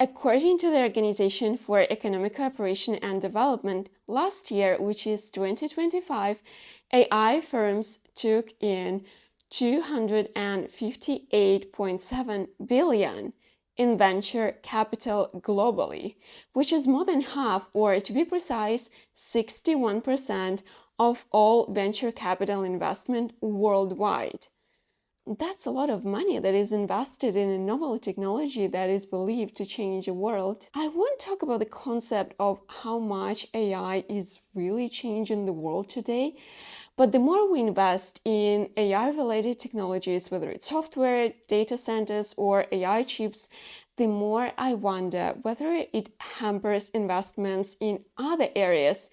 According to the Organization for Economic Cooperation and Development, last year, which is 2025, AI firms took in 258.7 billion in venture capital globally, which is more than half, or to be precise, 61% of all venture capital investment worldwide. That's a lot of money that is invested in a novel technology that is believed to change the world. I won't talk about the concept of how much AI is really changing the world today, but the more we invest in AI-related technologies, whether it's software, data centers, or AI chips, the more I wonder whether it hampers investments in other areas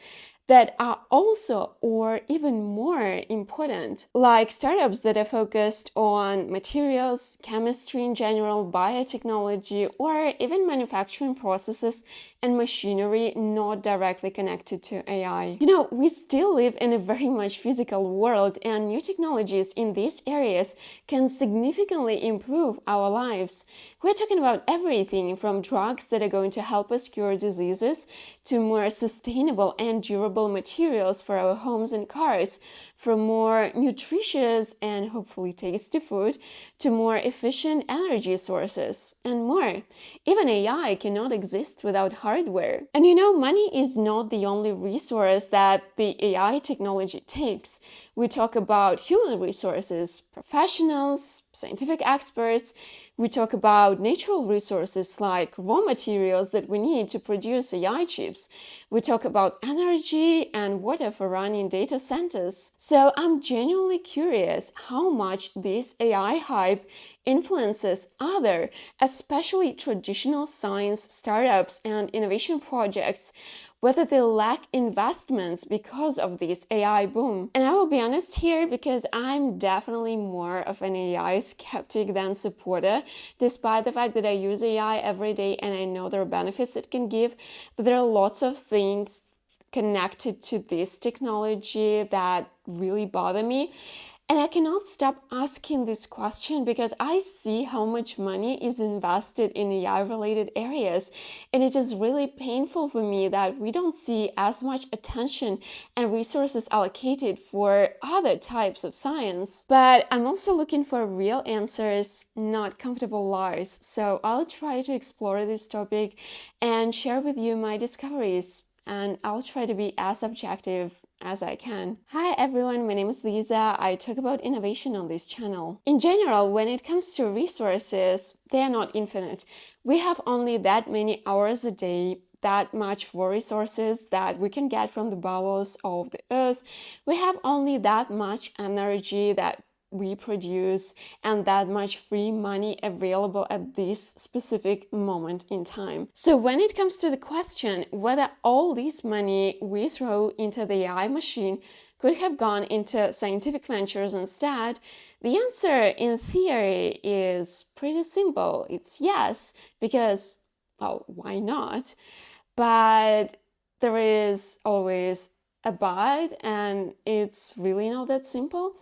that are also or even more important, like startups that are focused on materials, chemistry in general, biotechnology, or even manufacturing processes and machinery not directly connected to AI. We still live in a very much physical world, and new technologies in these areas can significantly improve our lives. We're talking about everything from drugs that are going to help us cure diseases to more sustainable and durable materials for our homes and cars, from more nutritious and hopefully tasty food to more efficient energy sources, and more. Even AI cannot exist without hardware. And money is not the only resource that the AI technology takes. We talk about human resources, professionals, scientific experts. We talk about natural resources like raw materials that we need to produce AI chips. We talk about energy and water for running data centers. So I'm genuinely curious how much this AI hype influences other, especially traditional science startups and innovation projects, whether they lack investments because of this AI boom. And I will be honest here, because I'm definitely more of an AI skeptic than supporter, despite the fact that I use AI every day and I know there are benefits it can give, but there are lots of things connected to this technology that really bother me. And I cannot stop asking this question because I see how much money is invested in AI-related areas, and it is really painful for me that we don't see as much attention and resources allocated for other types of science. But I'm also looking for real answers, not comfortable lies, so I'll try to explore this topic and share with you my discoveries, and I'll try to be as objective as I can. Hi everyone, my name is Lisa. I talk about innovation on this channel. In general, when it comes to resources, they are not infinite. We have only that many hours a day, that much for resources that we can get from the bowels of the earth. We have only that much energy that we produce and that much free money available at this specific moment in time. So when it comes to the question whether all this money we throw into the AI machine could have gone into scientific ventures instead, the answer in theory is pretty simple. It's yes, because, well, why not? But there is always a but, and it's really not that simple.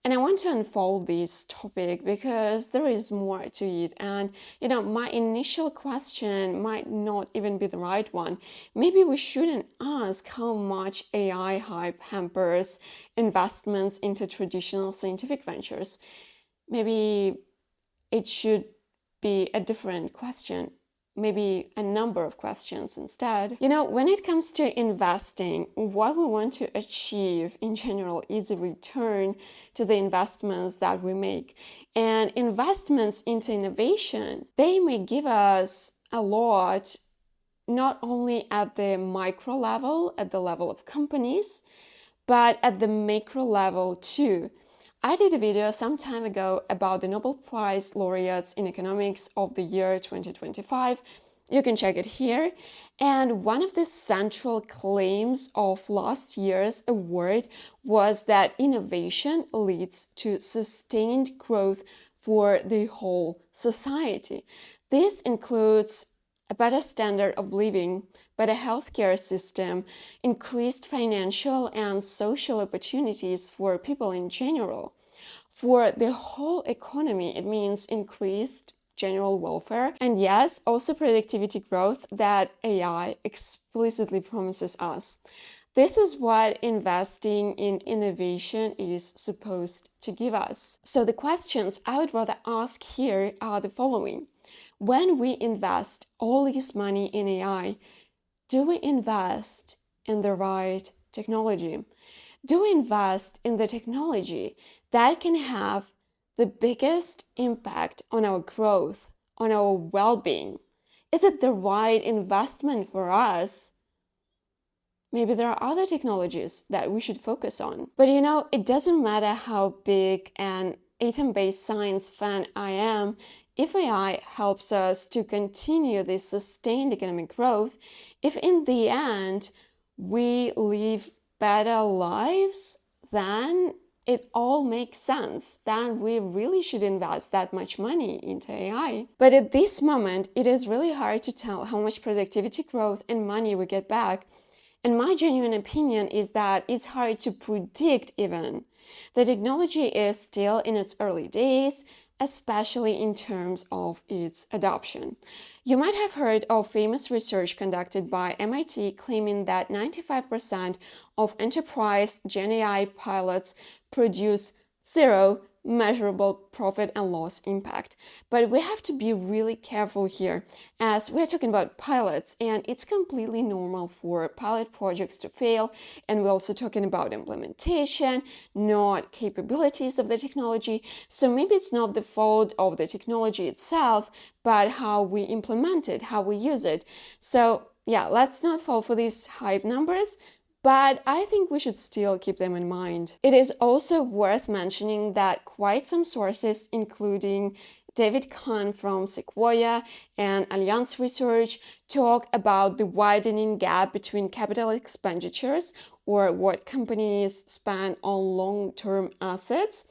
And I want to unfold this topic because there is more to it. And, my initial question might not even be the right one. Maybe we shouldn't ask how much AI hype hampers investments into traditional scientific ventures. Maybe it should be a different question. Maybe a number of questions instead. When it comes to investing, what we want to achieve in general is a return to the investments that we make. And investments into innovation, they may give us a lot, not only at the micro level, at the level of companies, but at the macro level too. I did a video some time ago about the Nobel Prize laureates in economics of the year 2025. You can check it here. And one of the central claims of last year's award was that innovation leads to sustained growth for the whole society. This includes a better standard of living, better healthcare system, increased financial and social opportunities for people in general. For the whole economy, it means increased general welfare, and yes, also productivity growth that AI explicitly promises us. This is what investing in innovation is supposed to give us. So the questions I would rather ask here are the following. When we invest all this money in AI, do we invest in the right technology? Do we invest in the technology that can have the biggest impact on our growth, on our well-being? Is it the right investment for us? Maybe there are other technologies that we should focus on. But it doesn't matter how big an atom-based science fan I am, if AI helps us to continue this sustained economic growth, if in the end we live better lives, then it all makes sense. Then we really should invest that much money into AI. But at this moment, it is really hard to tell how much productivity growth and money we get back. And my genuine opinion is that it's hard to predict even. The technology is still in its early days, especially in terms of its adoption. You might have heard of famous research conducted by MIT claiming that 95% of enterprise GenAI pilots produce zero measurable profit and loss impact. But we have to be really careful here, as we're talking about pilots, and it's completely normal for pilot projects to fail, and we're also talking about implementation, not capabilities of the technology. So maybe it's not the fault of the technology itself, but how we implement it, how we use it. So yeah, let's not fall for these hype numbers, but I think we should still keep them in mind. It is also worth mentioning that quite some sources, including David Kahn from Sequoia and Allianz Research, talk about the widening gap between capital expenditures, or what companies spend on long-term assets,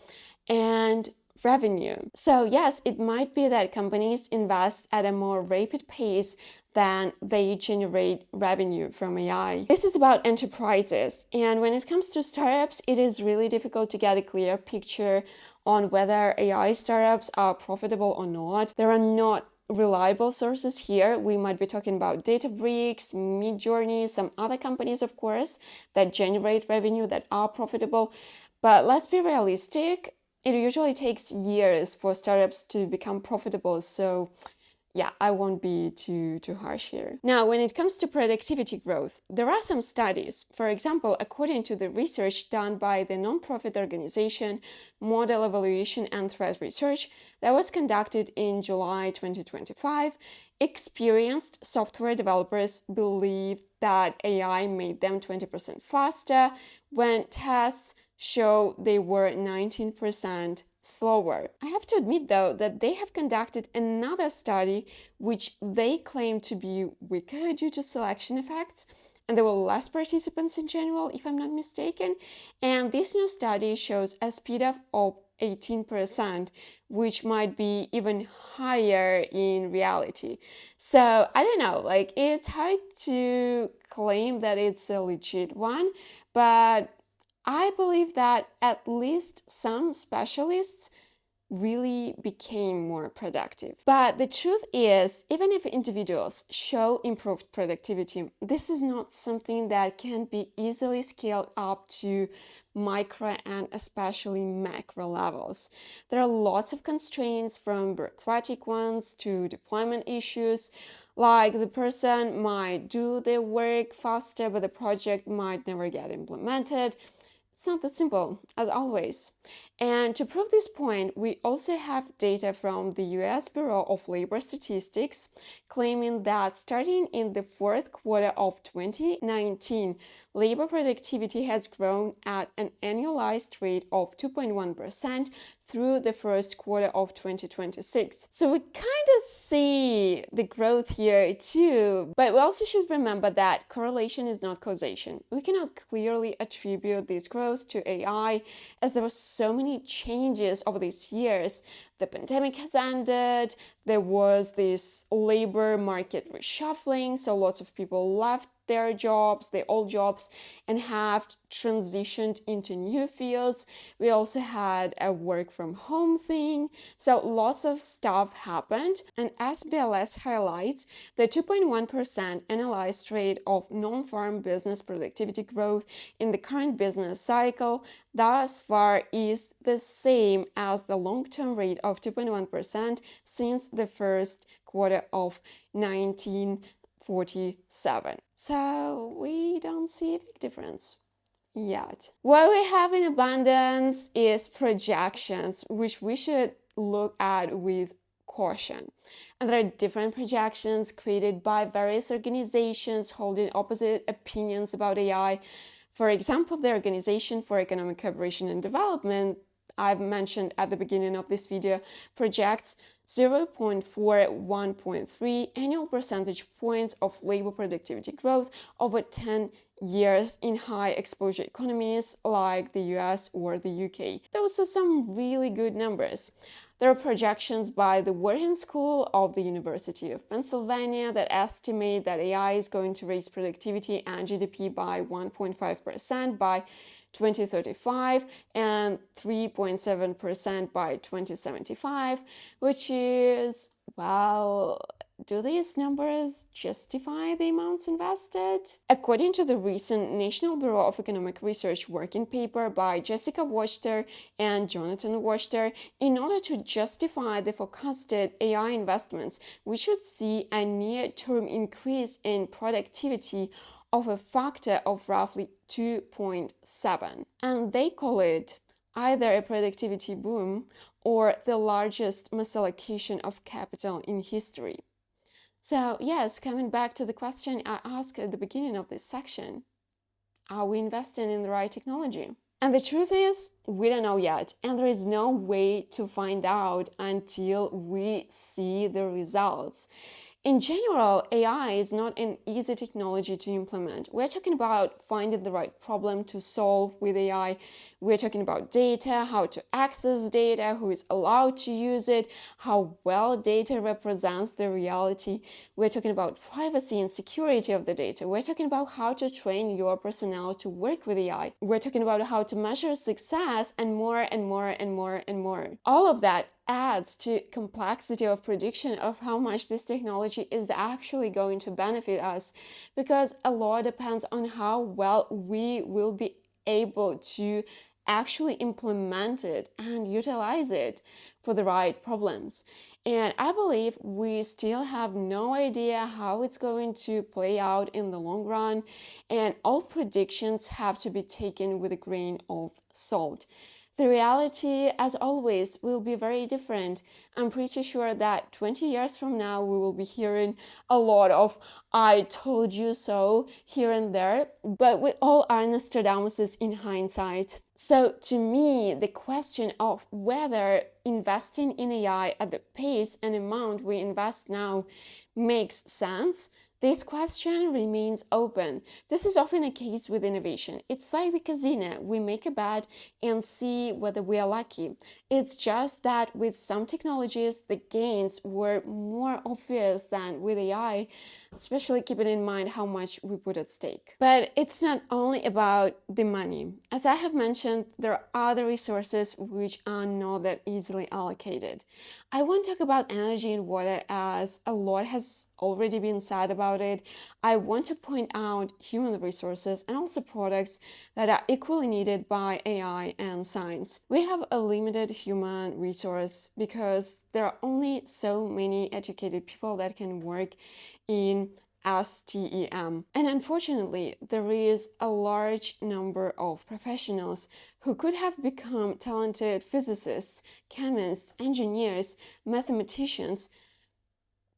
and revenue. So yes, it might be that companies invest at a more rapid pace than they generate revenue from AI. This is about enterprises, and when it comes to startups, it is really difficult to get a clear picture on whether AI startups are profitable or not. There are not reliable sources here. We might be talking about Databricks, Midjourney, some other companies, of course, that generate revenue, that are profitable. But let's be realistic, it usually takes years for startups to become profitable, so yeah, I won't be too harsh here. Now, when it comes to productivity growth, there are some studies. For example, according to the research done by the nonprofit organization Model Evaluation and Threat Research that was conducted in July 2025, experienced software developers believed that AI made them 20% faster when tests show they were 19% slower. I have to admit, though, that they have conducted another study which they claim to be weaker due to selection effects, and there were less participants in general, if I'm not mistaken. And this new study shows a speed of 18%, which might be even higher in reality. So I don't know, it's hard to claim that it's a legit one, but I believe that at least some specialists really became more productive. But the truth is, even if individuals show improved productivity, this is not something that can be easily scaled up to micro and especially macro levels. There are lots of constraints, from bureaucratic ones to deployment issues. Like, the person might do their work faster, but the project might never get implemented. It's not that simple, as always. And to prove this point, we also have data from the US Bureau of Labor Statistics claiming that starting in the fourth quarter of 2019, labor productivity has grown at an annualized rate of 2.1% through the first quarter of 2026. So we kind of see the growth here too, but we also should remember that correlation is not causation. We cannot clearly attribute this growth to AI, as there were so many changes over these years. The pandemic has ended, there was this labor market reshuffling, so lots of people left their jobs, their old jobs, and have transitioned into new fields. We also had a work from home thing, so lots of stuff happened. And as BLS highlights, the 2.1% analyzed rate of non-farm business productivity growth in the current business cycle thus far is the same as the long-term rate of 2.1% since the first quarter of 1947. So we don't see a big difference yet. What we have in abundance is projections, which we should look at with caution. And there are different projections created by various organizations holding opposite opinions about AI. For example, the Organization for Economic Cooperation and Development, I've mentioned at the beginning of this video, projects 0.41.3 annual percentage points of labor productivity growth over 10 years in high exposure economies like the US or the UK. Those are some really good numbers. There are projections by the Wharton School of the University of Pennsylvania that estimate that AI is going to raise productivity and GDP by 1.5% by 2035 and 3.7% by 2075, which is, well, do these numbers justify the amounts invested? According to the recent National Bureau of Economic Research working paper by Jessica Wachter and Jonathan Wachter, in order to justify the forecasted AI investments, we should see a near-term increase in productivity of a factor of roughly 2.7. And they call it either a productivity boom or the largest mass allocation of capital in history. So yes, coming back to the question I asked at the beginning of this section, are we investing in the right technology? And the truth is, we don't know yet, and there is no way to find out until we see the results. In general, AI is not an easy technology to implement. We're talking about finding the right problem to solve with AI. We're talking about data, how to access data, who is allowed to use it, how well data represents the reality. We're talking about privacy and security of the data. We're talking about how to train your personnel to work with AI. We're talking about how to measure success and more and more and more and more. All of that adds to complexity of prediction of how much this technology is actually going to benefit us, because a lot depends on how well we will be able to actually implement it and utilize it for the right problems. And I believe we still have no idea how it's going to play out in the long run, and all predictions have to be taken with a grain of salt. The reality, as always, will be very different. I'm pretty sure that 20 years from now, we will be hearing a lot of "I told you so" here and there, but we all are Nostradamuses in hindsight. So to me, the question of whether investing in AI at the pace and amount we invest now makes sense, this question remains open. This is often a case with innovation. It's like the casino. We make a bet and see whether we are lucky. It's just that with some technologies, the gains were more obvious than with AI, especially keeping in mind how much we put at stake. But it's not only about the money. As I have mentioned, there are other resources which are not that easily allocated. I won't talk about energy and water, as a lot has already been said about it. I want to point out human resources and also products that are equally needed by AI and science. We have a limited human resource because there are only so many educated people that can work in STEM. And unfortunately, there is a large number of professionals who could have become talented physicists, chemists, engineers, mathematicians,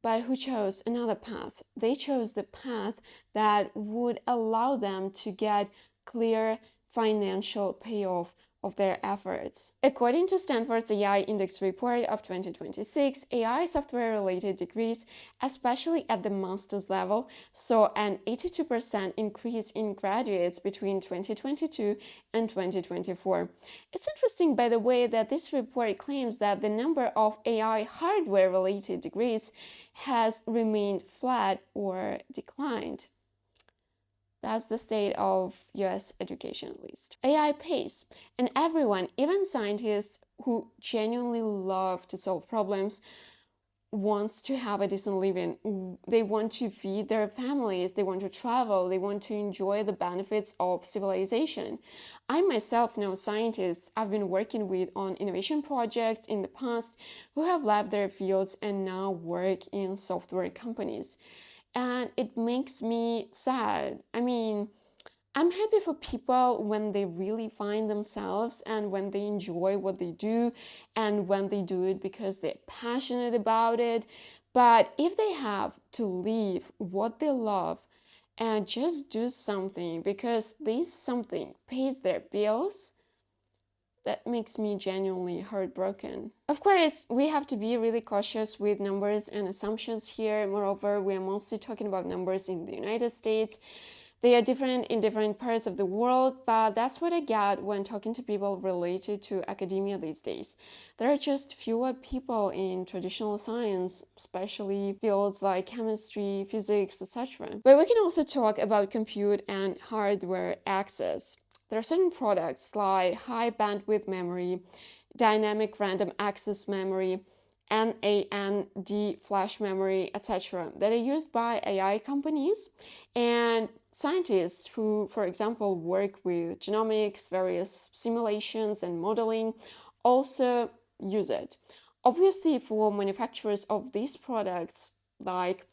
but who chose another path. They chose the path that would allow them to get clear financial payoff of their efforts. According to Stanford's AI Index report of 2026, AI software-related degrees, especially at the master's level, saw an 82% increase in graduates between 2022 and 2024. It's interesting, by the way, that this report claims that the number of AI hardware-related degrees has remained flat or declined. That's the state of US education, at least. AI pays, and everyone, even scientists who genuinely love to solve problems, wants to have a decent living. They want to feed their families, they want to travel, they want to enjoy the benefits of civilization. I myself know scientists I've been working with on innovation projects in the past who have left their fields and now work in software companies. And it makes me sad. I mean, I'm happy for people when they really find themselves and when they enjoy what they do and when they do it because they're passionate about it. But if they have to leave what they love and just do something because this something pays their bills, that makes me genuinely heartbroken. Of course, we have to be really cautious with numbers and assumptions here. Moreover, we are mostly talking about numbers in the United States. They are different in different parts of the world, but that's what I get when talking to people related to academia these days. There are just fewer people in traditional science, especially fields like chemistry, physics, etc. But we can also talk about compute and hardware access. There are certain products like high bandwidth memory, dynamic random access memory, NAND flash memory, etc., that are used by AI companies and scientists who, for example, work with genomics, various simulations and modeling, also use it. Obviously, for manufacturers of these products like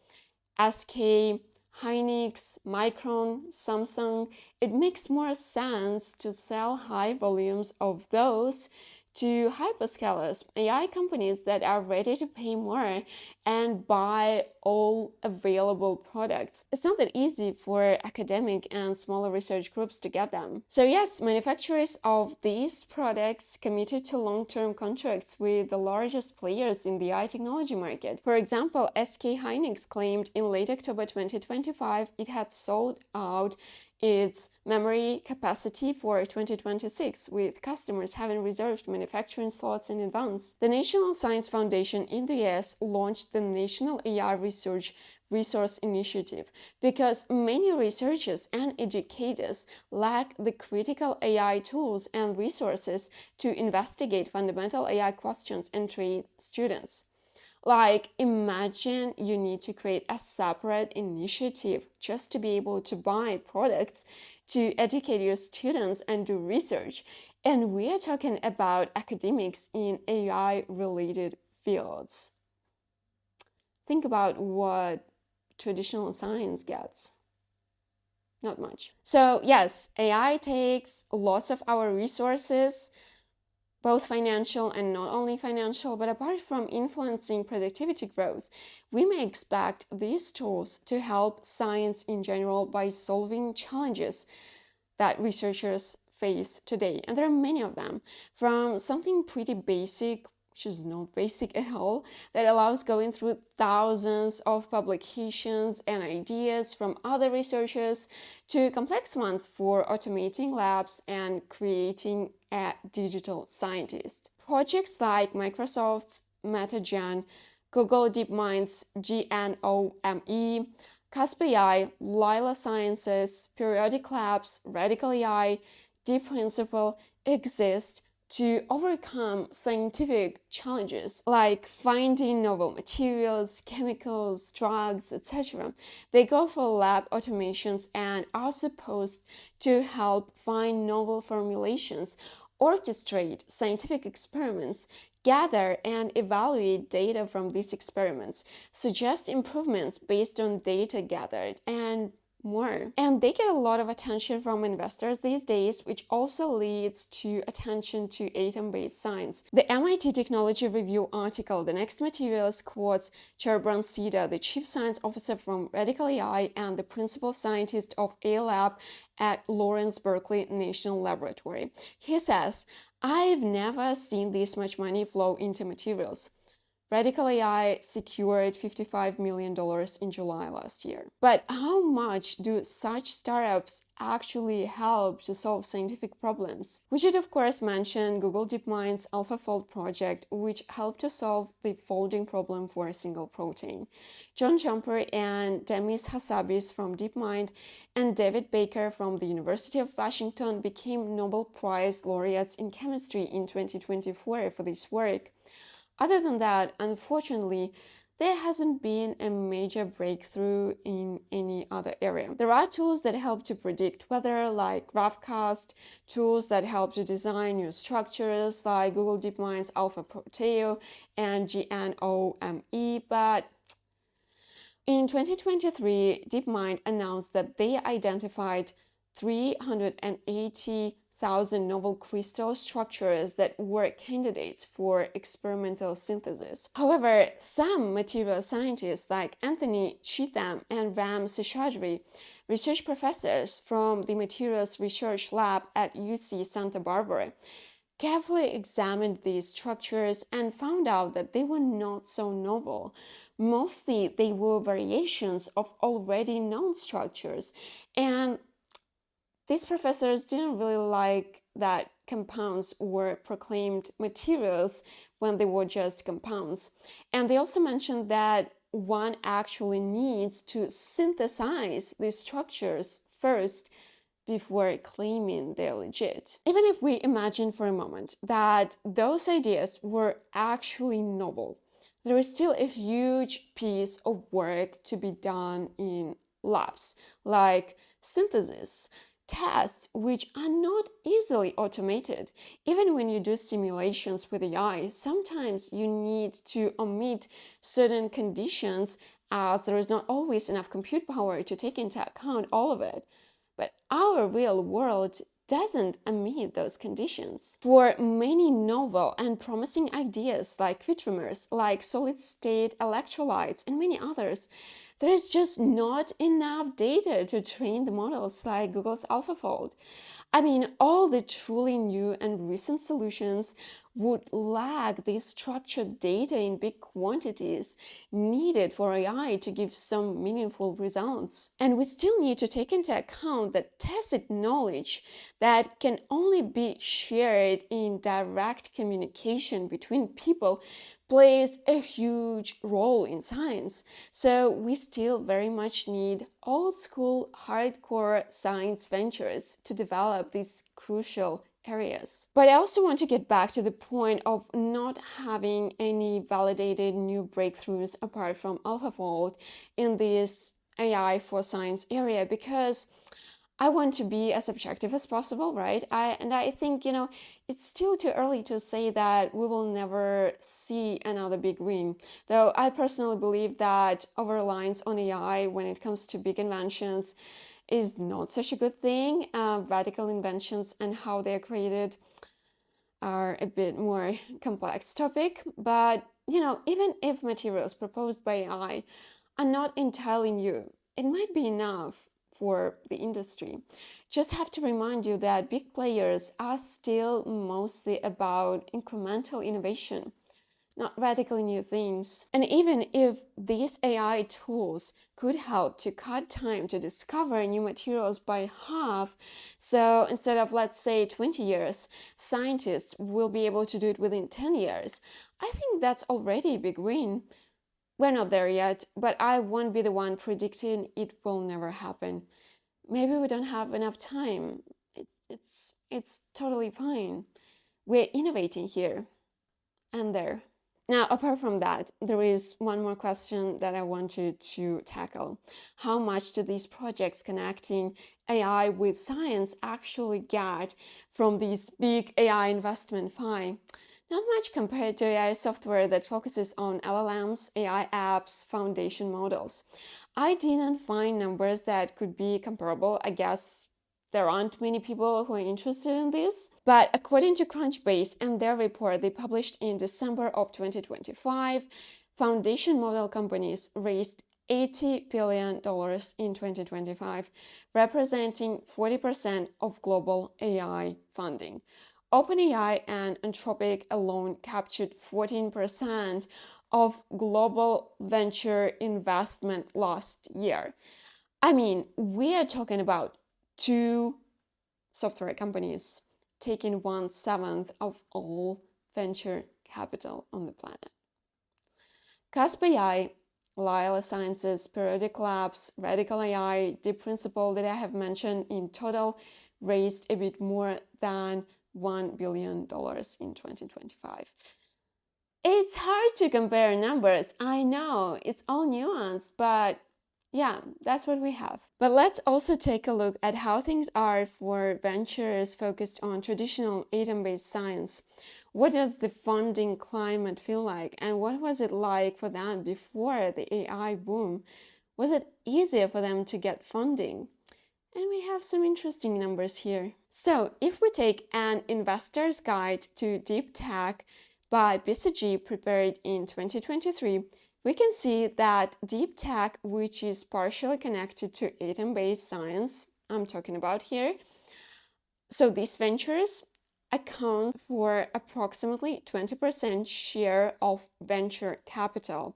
SK, Hynix, Micron, Samsung, it makes more sense to sell high volumes of those to hyperscalers, AI companies that are ready to pay more and buy all available products. It's not that easy for academic and smaller research groups to get them. So yes, manufacturers of these products committed to long-term contracts with the largest players in the AI technology market. For example, SK Hynix claimed in late October 2025 it had sold out its memory capacity for 2026, with customers having reserved manufacturing slots in advance. The National Science Foundation in the US launched the National AI Resource Initiative because many researchers and educators lack the critical AI tools and resources to investigate fundamental AI questions and train students. Like, imagine you need to create a separate initiative just to be able to buy products, to educate your students and do research. And we are talking about academics in AI-related fields. Think about what traditional science gets. Not much. So yes, AI takes lots of our resources, both financial and not only financial, but apart from influencing productivity growth, we may expect these tools to help science in general by solving challenges that researchers face today. And there are many of them, from something pretty basic, which is not basic at all, that allows going through thousands of publications and ideas from other researchers, to complex ones for automating labs and creating a digital scientist. Projects like Microsoft's MetaGen, Google DeepMind's GNOME, Cusp AI, Lila Sciences, Periodic Labs, Radical AI, Deep Principle exist to overcome scientific challenges like finding novel materials, chemicals, drugs, etc. They go for lab automations and are supposed to help find novel formulations, orchestrate scientific experiments, gather and evaluate data from these experiments, suggest improvements based on data gathered, and more. And they get a lot of attention from investors these days, which also leads to attention to atom-based science. The MIT Technology Review article, The Next Materials, quotes Cherbrand Sida, the chief science officer from Radical AI and the principal scientist of A Lab at Lawrence Berkeley National Laboratory. He says, "I've never seen this much money flow into materials." Radical AI secured $55 million in July last year. But how much do such startups actually help to solve scientific problems? We should of course mention Google DeepMind's AlphaFold project, which helped to solve the folding problem for a single protein. John Jumper and Demis Hassabis from DeepMind and David Baker from the University of Washington became Nobel Prize laureates in chemistry in 2024 for this work. Other than that, unfortunately, there hasn't been a major breakthrough in any other area. There are tools that help to predict weather, like GraphCast, tools that help to design new structures, like Google DeepMind's AlphaProteo and GNOME, but in 2023, DeepMind announced that they identified 380,000 novel crystal structures that were candidates for experimental synthesis. However, some material scientists like Anthony Cheetham and Ram Seshadri, research professors from the Materials Research Lab at UC Santa Barbara, carefully examined these structures and found out that they were not so novel. Mostly, they were variations of already known structures, and these professors didn't really like that compounds were proclaimed materials when they were just compounds. And they also mentioned that one actually needs to synthesize these structures first before claiming they're legit. Even if we imagine for a moment that those ideas were actually novel, there is still a huge piece of work to be done in labs, like synthesis, tests which are not easily automated. Even when you do simulations with AI, sometimes you need to omit certain conditions as there is not always enough compute power to take into account all of it. But our real world doesn't omit those conditions. For many novel and promising ideas like quitrimers, like solid-state electrolytes, and many others, there is just not enough data to train the models like Google's AlphaFold. I mean, all the truly new and recent solutions would lack the structured data in big quantities needed for AI to give some meaningful results. And we still need to take into account that tacit knowledge that can only be shared in direct communication between people plays a huge role in science. So we still very much need old school, hardcore science ventures to develop these crucial areas. But I also want to get back to the point of not having any validated new breakthroughs apart from AlphaFold in this AI for science area, because I want to be as objective as possible, right? I think, it's still too early to say that we will never see another big win. Though I personally believe that over-reliance on AI when it comes to big inventions is not such a good thing. Radical inventions and how they're created are a bit more complex topic. But, even if materials proposed by AI are not entirely new, it might be enough for the industry. Just have to remind you that big players are still mostly about incremental innovation, not radically new things. And even if these AI tools could help to cut time to discover new materials by half, so instead of, let's say, 20 years, scientists will be able to do it within 10 years, I think that's already a big win. We're not there yet, but I won't be the one predicting it will never happen. Maybe we don't have enough time. It's totally fine. We're innovating here and there. Now, apart from that, there is one more question that I wanted to tackle. How much do these projects connecting AI with science actually get from this big AI investment pie? Not much compared to AI software that focuses on LLMs, AI apps, foundation models. I didn't find numbers that could be comparable. I guess there aren't many people who are interested in this. But according to Crunchbase and their report they published in December of 2025, foundation model companies raised $80 billion in 2025, representing 40% of global AI funding. OpenAI and Anthropic alone captured 14% of global venture investment last year. I mean, we are talking about two software companies taking 1/7 of all venture capital on the planet. Casp AI, Lila Sciences, Periodic Labs, Radical AI, Deep Principle that I have mentioned in total raised a bit more than $1 billion in 2025. It's hard to compare numbers, I know, it's all nuanced, but yeah, that's what we have. But let's also take a look at how things are for ventures focused on traditional atom-based science. What does the funding climate feel like, and what was it like for them before the AI boom? Was it easier for them to get funding? And we have some interesting numbers here. So if we take an investor's guide to deep tech by BCG prepared in 2023, we can see that deep tech, which is partially connected to atom-based science, I'm talking about here. So these ventures account for approximately 20% share of venture capital,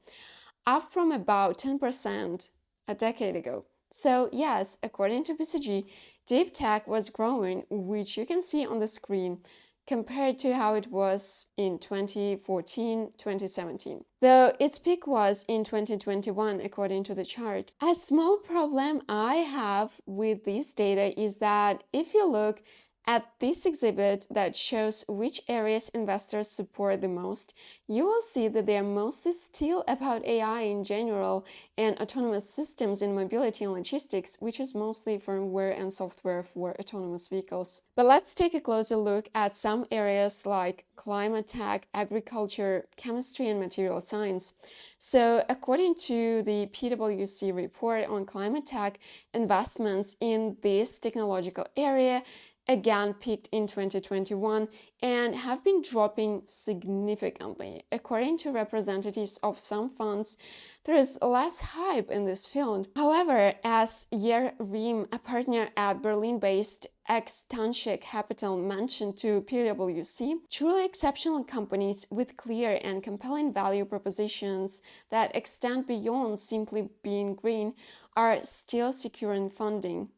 up from about 10% a decade ago. So yes, according to BCG, deep tech was growing, which you can see on the screen, compared to how it was in 2014-2017. Though its peak was in 2021, according to the chart. A small problem I have with this data is that if you look at this exhibit that shows which areas investors support the most, you will see that they are mostly still about AI in general and autonomous systems in mobility and logistics, which is mostly firmware and software for autonomous vehicles. But let's take a closer look at some areas like climate tech, agriculture, chemistry, and material science. So according to the PwC report on climate tech, investments in this technological area again peaked in 2021 and have been dropping significantly. According to representatives of some funds, there is less hype in this field. However, as Jer Riem, a partner at Berlin-based Extantia Capital, mentioned to PwC, truly exceptional companies with clear and compelling value propositions that extend beyond simply being green are still securing funding.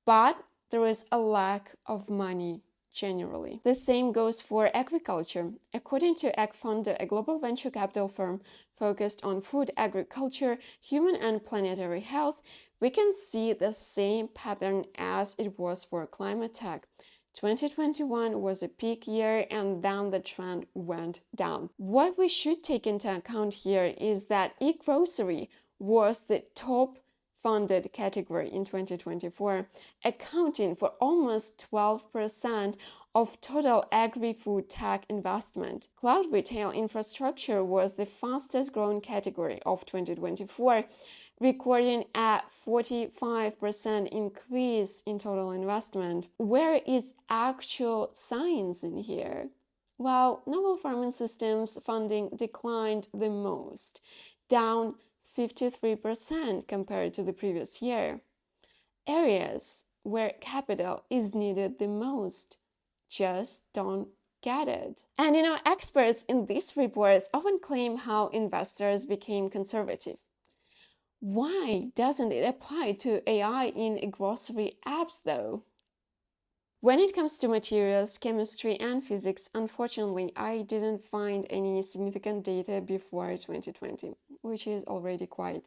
But there is a lack of money generally. The same goes for agriculture. According to AgFunder, a global venture capital firm focused on food, agriculture, human and planetary health, we can see the same pattern as it was for climate tech. 2021 was a peak year and then the trend went down. What we should take into account here is that e-grocery was the top funded category in 2024, accounting for almost 12% of total agri-food tech investment. Cloud retail infrastructure was the fastest growing category of 2024, recording a 45% increase in total investment. Where is actual science in here? Well, novel farming systems funding declined the most, down 53% compared to the previous year. Areas where capital is needed the most just don't get it. And experts in these reports often claim how investors became conservative. Why doesn't it apply to AI in grocery apps though? When it comes to materials, chemistry, and physics, unfortunately, I didn't find any significant data before 2020, which is already quite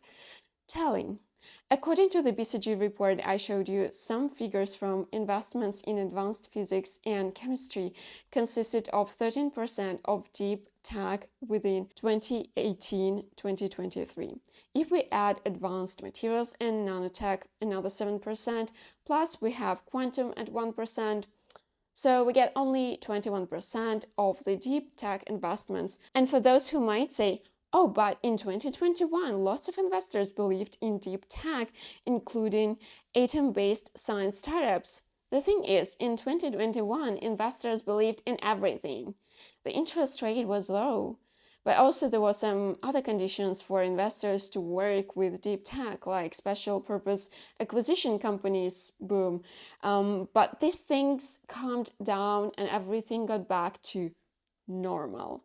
telling. According to the BCG report, I showed you some figures from investments in advanced physics and chemistry consisted of 13% of deep tech within 2018-2023. If we add advanced materials and nanotech, another 7%, plus we have quantum at 1%, so we get only 21% of the deep tech investments. And for those who might say, Oh, but in 2021, lots of investors believed in deep tech, including atom-based science startups. The thing is, in 2021, investors believed in everything. The interest rate was low, but also there were some other conditions for investors to work with deep tech, like special purpose acquisition companies boom. But these things calmed down and everything got back to normal.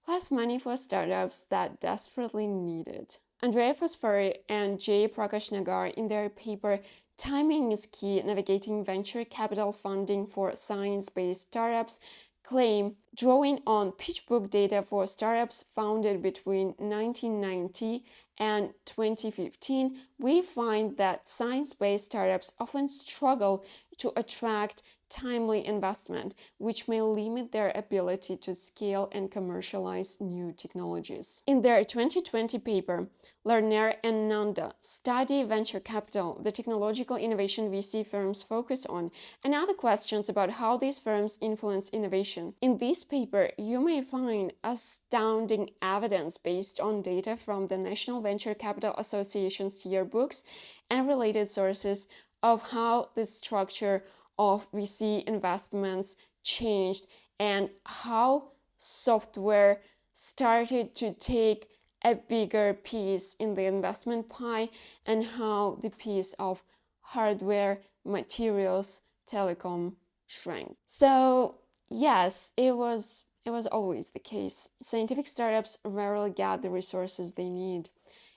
Less money for startups that desperately need it. Andrea Fosfori and Jay Prakash Nagar, in their paper Timing is Key: Navigating Venture Capital Funding for Science-Based Startups, claim, drawing on PitchBook data for startups founded between 1990 and 2015, we find that science-based startups often struggle to attract timely investment, which may limit their ability to scale and commercialize new technologies. In their 2020 paper, Lerner and Nanda study venture capital, the technological innovation VC firms focus on, and other questions about how these firms influence innovation. In this paper, you may find astounding evidence based on data from the National Venture Capital Association's yearbooks and related sources of how the structure of VC investments changed and how software started to take a bigger piece in the investment pie and how the piece of hardware, materials, telecom shrank. So yes, it was always the case. Scientific startups rarely get the resources they need.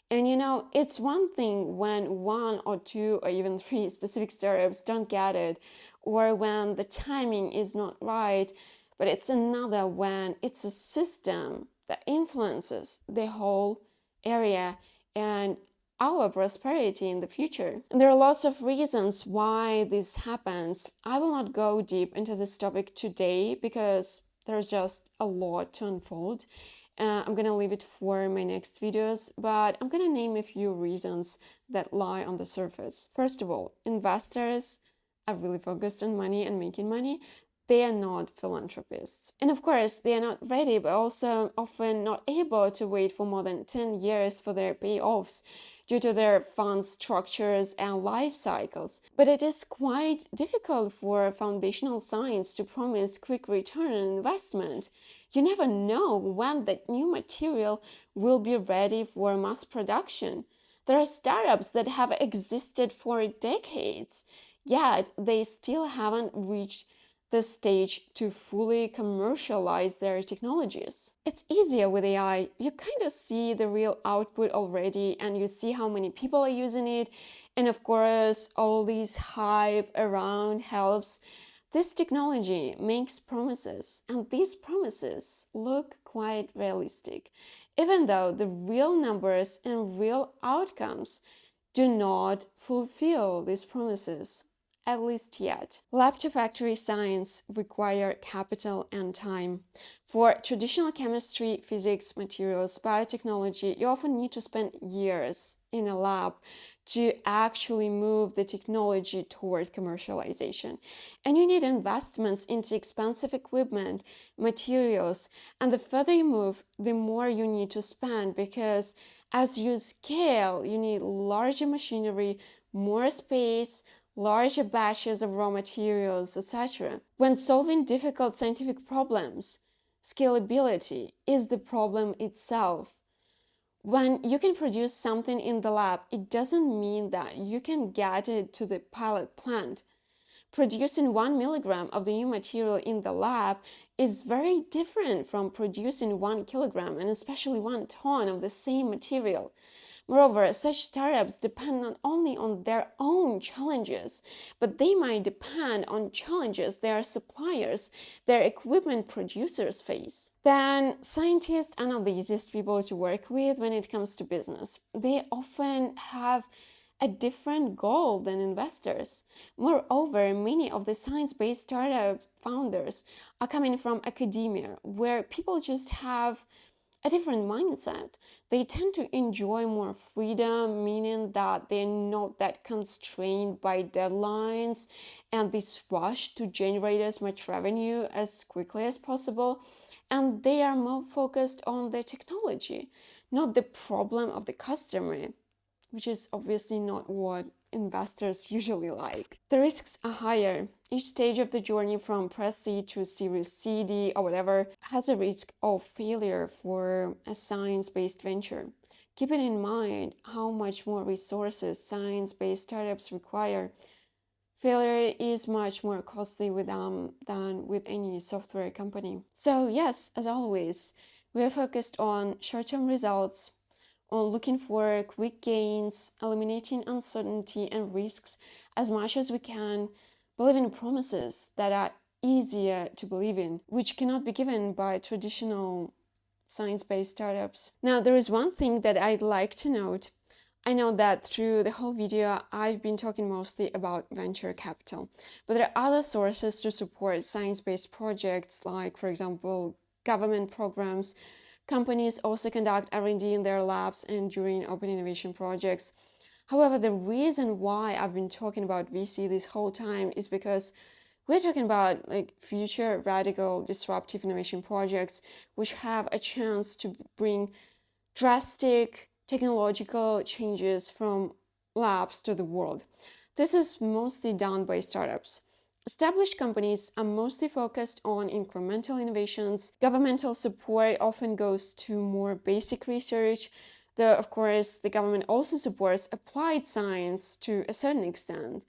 And it's one thing when one or two or even three specific startups don't get it, or when the timing is not right, but it's another when it's a system that influences the whole area and our prosperity in the future. And there are lots of reasons why this happens. I will not go deep into this topic today because there's just a lot to unfold. I'm gonna leave it for my next videos, but I'm gonna name a few reasons that lie on the surface. First of all, investors are really focused on money and making money. They are not philanthropists. And of course, they are not ready, but also often not able to wait for more than 10 years for their payoffs due to their fund structures and life cycles. But it is quite difficult for foundational science to promise quick return on investment. You never know when that new material will be ready for mass production. There are startups that have existed for decades, yet they still haven't reached the stage to fully commercialize their technologies. It's easier with AI. You kind of see the real output already and you see how many people are using it. And of course, all this hype around helps. This technology makes promises, and these promises look quite realistic, even though the real numbers and real outcomes do not fulfill these promises, at least yet. Lab-to-factory science require capital and time. For traditional chemistry, physics, materials, biotechnology, you often need to spend years in a lab to actually move the technology toward commercialization. And you need investments into expensive equipment, materials, and the further you move, the more you need to spend because as you scale, you need larger machinery, more space, larger batches of raw materials, etc. When solving difficult scientific problems, scalability is the problem itself. When you can produce something in the lab, it doesn't mean that you can get it to the pilot plant. Producing 1 milligram of the new material in the lab is very different from producing 1 kilogram and especially 1 ton of the same material. Moreover, such startups depend not only on their own challenges, but they might depend on challenges their suppliers, their equipment producers face. Then, scientists are not the easiest people to work with when it comes to business. They often have a different goal than investors. Moreover, many of the science-based startup founders are coming from academia, where people just have a different mindset. They tend to enjoy more freedom, meaning that they're not that constrained by deadlines and this rush to generate as much revenue as quickly as possible. And they are more focused on the technology, not the problem of the customer, which is obviously not what investors usually like. The risks are higher. Each stage of the journey from pre-seed to Series C, D, or whatever has a risk of failure for a science-based venture. Keeping in mind how much more resources science-based startups require, failure is much more costly with them than with any software company. So yes, as always, we are focused on short-term results, on looking for quick gains, eliminating uncertainty and risks as much as we can, believing in promises that are easier to believe in, which cannot be given by traditional science-based startups. Now, there is one thing that I'd like to note. I know that through the whole video, I've been talking mostly about venture capital, but there are other sources to support science-based projects, like, for example, government programs. Companies also conduct R&D in their labs and during open innovation projects. However, the reason why I've been talking about VC this whole time is because we're talking about future radical disruptive innovation projects which have a chance to bring drastic technological changes from labs to the world. This is mostly done by startups. Established companies are mostly focused on incremental innovations. Governmental support often goes to more basic research, though, of course, the government also supports applied science to a certain extent.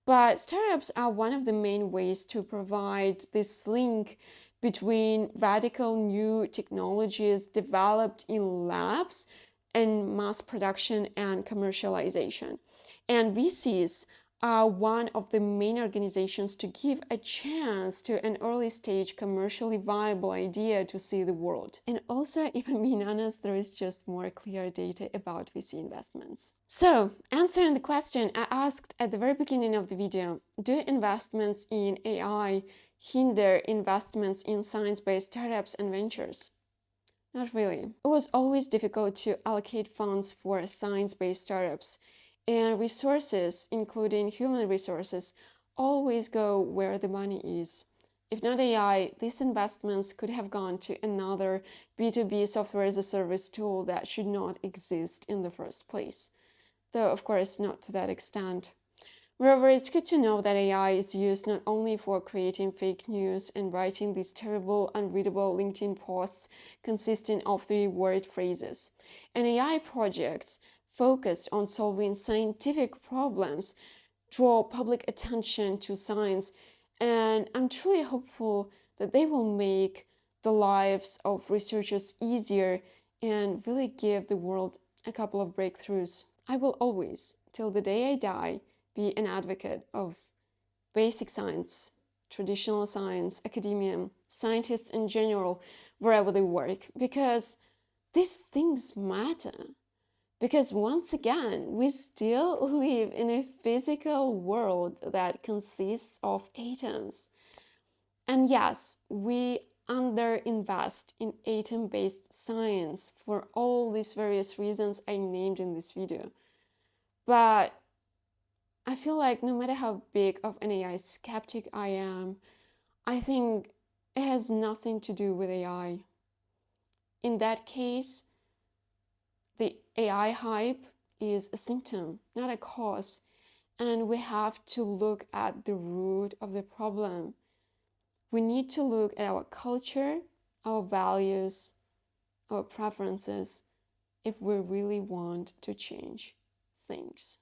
But startups are one of the main ways to provide this link between radical new technologies developed in labs and mass production and commercialization. And VCs are one of the main organizations to give a chance to an early stage commercially viable idea to see the world. And also, if I'm being honest, there is just more clear data about VC investments. So, answering the question I asked at the very beginning of the video, do investments in AI hinder investments in science-based startups and ventures? Not really. It was always difficult to allocate funds for science-based startups, and resources, including human resources, always go where the money is. If not AI, these investments could have gone to another B2B software as a service tool that should not exist in the first place. Though, of course, not to that extent. Moreover, it's good to know that AI is used not only for creating fake news and writing these terrible, unreadable LinkedIn posts consisting of 3-word phrases. And AI projects focused on solving scientific problems draw public attention to science, and I'm truly hopeful that they will make the lives of researchers easier and really give the world a couple of breakthroughs. I will always, till the day I die, be an advocate of basic science, traditional science, academia, scientists in general, wherever they work, because these things matter. Because once again, we still live in a physical world that consists of atoms. And yes, we underinvest in atom-based science for all these various reasons I named in this video. But I feel like no matter how big of an AI skeptic I am, I think it has nothing to do with AI. In that case, the AI hype is a symptom, not a cause, and we have to look at the root of the problem. We need to look at our culture, our values, our preferences, if we really want to change things.